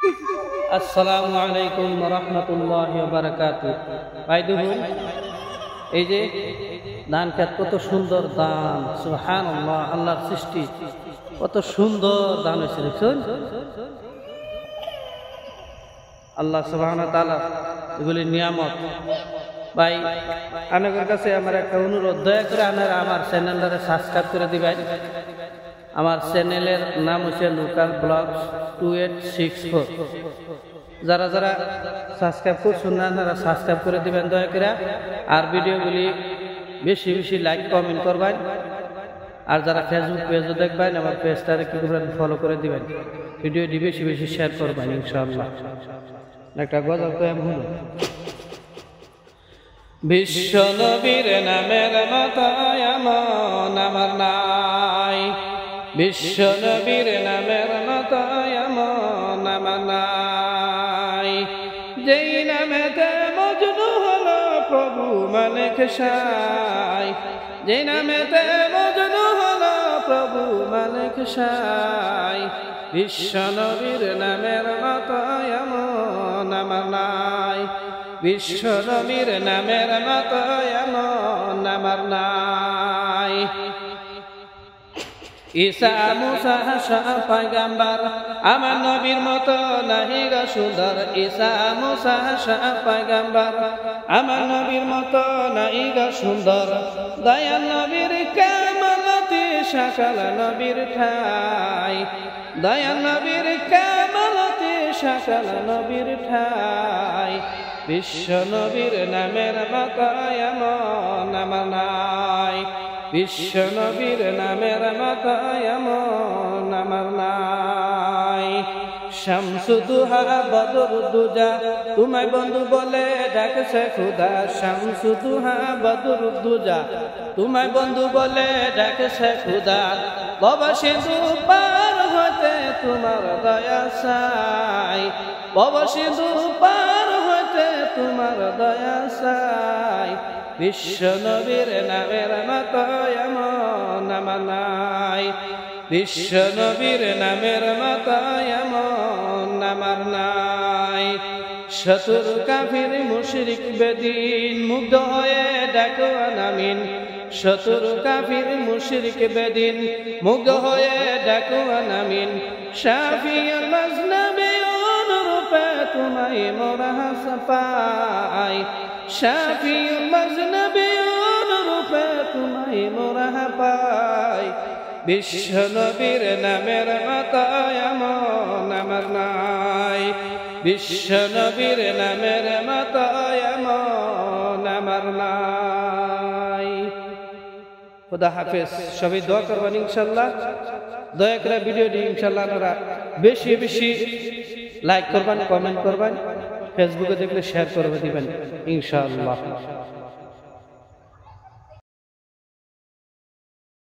আসসালামু আলাইকুম ওয়া রাহমাতুল্লাহি ওয়া বারাকাতুহু। ভাই দুহুন, এই যে ধান ক্ষেত কত সুন্দর ধান, সুবহানাল্লাহ, আল্লাহর সৃষ্টি, কত সুন্দর ধান হয়েছে দেখছেন। আল্লাহ সুবহানাহু ওয়া তাআলা এগুলি নিয়ামত। ভাই আপনাদের কাছে আমার একটা অনুরোধ, দয়া করে আপনারা আমার চ্যানেলটারে সাবস্ক্রাইব করে দিবেন। আমার চ্যানেলের নাম হচ্ছে লোকাল ব্লগস 2864। যারা যারা সাবস্ক্রাইব করছেন না, তারা সাবস্ক্রাইব করে দিবেন দয়া করে। আর ভিডিওগুলি বেশি বেশি লাইক কমেন্ট করবেন। আর যারা ফেসবুক পেজও দেখবেন, আমার পেজটারে কি করবেন, ফলো করে দিবেন। ভিডিওটি বেশি বেশি শেয়ার করবেন ইনশাআল্লাহ। একটা গজল কয়েম হলো, বিশ্ব নবীর নামের মতো এমন আমার নাই, বিশ্ব নবীর নামের মতো এমন আমার নাই। যেই নামেতে মজনু হলো প্রভু মালিক সাই, যেই নামেতে মজনু হলো প্রভু মালিক সাই। বিশ্ব নবীর নামের মতো এমন আমার নাই, বিশ্ব নবীর নামের মতো এমন আমার নাই। ঈসা মুসা পয়গম্বর আমার নবীর মতো নাহি গো সুন্দর, ঈসা মুসা পয়গম্বর আমার নবীর মতো নাহি গো সুন্দর। দয়াল নবীর কামলতি সকল নবীর ঠাই, দয়াল নবীর কামলতি সকল নবীর ঠাই। বিশ্ব নবীর নামের মতো এমন আমার নাই, বিশ্ব নবীর নামের মতো এমন আমার নাই। শামসুদুহা বদরুদ্দুজা তোমায় বন্ধু বলে ডাকছে খুদা, শামসুদুহা বদরুদ্দুজা তোমায় বন্ধু বলে ডাকছে খুদা। বাবা সিন্ধু পার হতে তোমার দয়া চাই, বাবা সিন্ধু পার হতে তোমার দয়া চাই। বিশ্ব নবীর নামের মতো এমন আমার নাই, বিশ্ব নবীর নামের মতো এমন আমার নাই। শতুর কাফির মুশরিক বেদিন মুগ্ধ হয়ে ডাকো আমিন, শতুর কাফির মুশরিক বেদিন মুগ্ধ হয়ে ডাকো আমিন। শাফিউল মাজনবিউন রূপে তোমায় মোরা পাই, শাফিউল মাজনবিউন রূপে তোমায় মোরা পাই। বিশ্ব নবীর নামের মতো এমন আমার নাই, বিশ্ব নবীর নামের মতো এমন আমার নাই। খুদা হাফেজ। সবাই দোয়া করবেন ইনশাআল্লাহ। দয়া করে ভিডিওটি ইনশাআল্লাহ আপনারা বেশি বেশি লাইক করবেন, কমেন্ট করবেন, ফেসবুকে দেখলে শেয়ার করে দিবেন ইনশাআল্লাহ।